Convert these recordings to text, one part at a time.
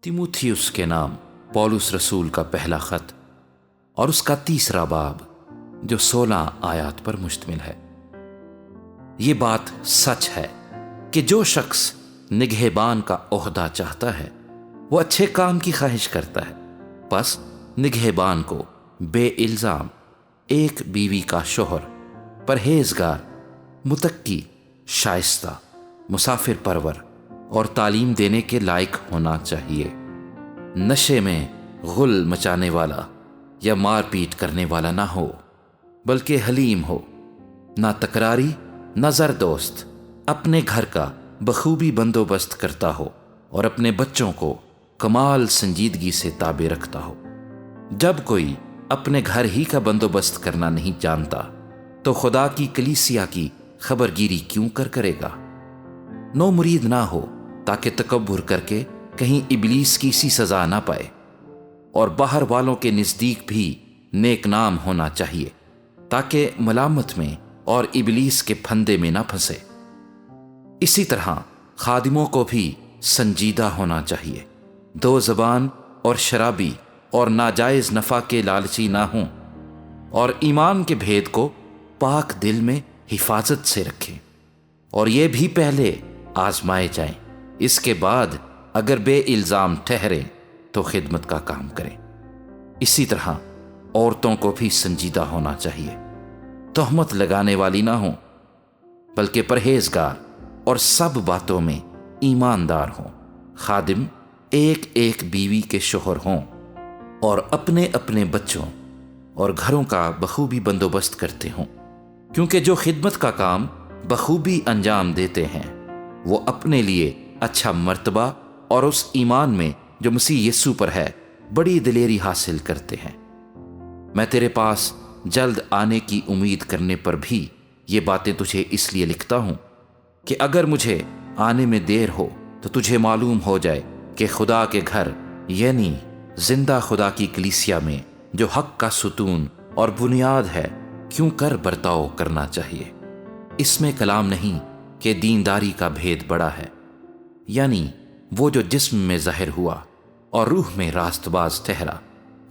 तिमुथियुस के नाम पौलुस रसूल का पहला खत और उसका तीसरा बाब जो 16 आयत पर मुश्तमिल है। ये बात सच है कि जो शख्स निगहबान का ओहदा चाहता है वो अच्छे काम की ख्वाहिश करता है। बस निगहबान को बेइल्जाम एक बीवी का शोहर, परहेजगार, मुतक्की, शाइस्ता, मुसाफिर परवर और तालीम देने के लायक होना चाहिए। नशे में गुल मचाने वाला या मार पीट करने वाला ना हो, बल्कि हलीम हो, ना तकरारी ना ज़रदोस्त, अपने घर का बखूबी बंदोबस्त करता हो और अपने बच्चों को कमाल संजीदगी से ताबे रखता हो। जब कोई अपने घर ही का बंदोबस्त करना नहीं जानता तो खुदा की कलीसिया की खबरगिरी क्यों करेगा। नो मुरीद ना हो ताकि तकब्बुर करके कहीं इबलीस की सी सजा ना पाए, और बाहर वालों के नज़दीक भी नेक नाम होना चाहिए ताकि मलामत में और इबलीस के फंदे में ना फंसे। इसी तरह खादिमों को भी संजीदा होना चाहिए, दो ज़बान और शराबी और नाजायज़ नफ़ा के लालची ना हों, और ईमान के भेद को पाक दिल में हिफाजत से रखें, और ये भी पहले आजमाए जाएं, इसके बाद अगर बेइल्ज़ाम ठहरें तो खिदमत का काम करें। इसी तरह औरतों को भी संजीदा होना चाहिए, तोहमत लगाने वाली ना हों, बल्कि परहेजगार और सब बातों में ईमानदार हों। खादिम एक एक बीवी के शोहर हों और अपने अपने बच्चों और घरों का बखूबी बंदोबस्त करते हों, क्योंकि जो खिदमत का काम बखूबी अंजाम देते हैं वो अपने लिए अच्छा मर्तबा और उस ईमान में जो मसीह यीशु पर है बड़ी दिलेरी हासिल करते हैं। मैं तेरे पास जल्द आने की उम्मीद करने पर भी ये बातें तुझे इसलिए लिखता हूँ कि अगर मुझे आने में देर हो तो तुझे मालूम हो जाए कि खुदा के घर यानी जिंदा खुदा की कलीसिया में जो हक का सुतून और बुनियाद है क्यों कर बर्ताव करना चाहिए। इसमें कलाम नहीं कि दीनदारी का भेद बड़ा है, यानी वो जो जिस्म में ज़ाहिर हुआ और रूह में रास्तबाज ठहरा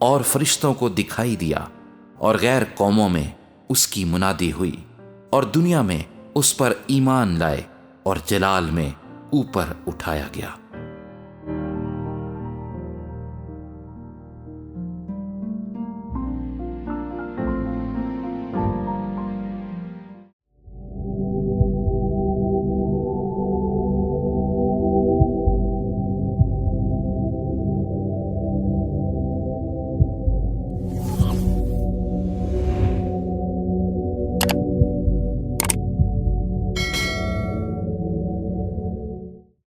और फरिश्तों को दिखाई दिया और गैर कौमों में उसकी मुनादी हुई और दुनिया में उस पर ईमान लाए और जलाल में ऊपर उठाया गया।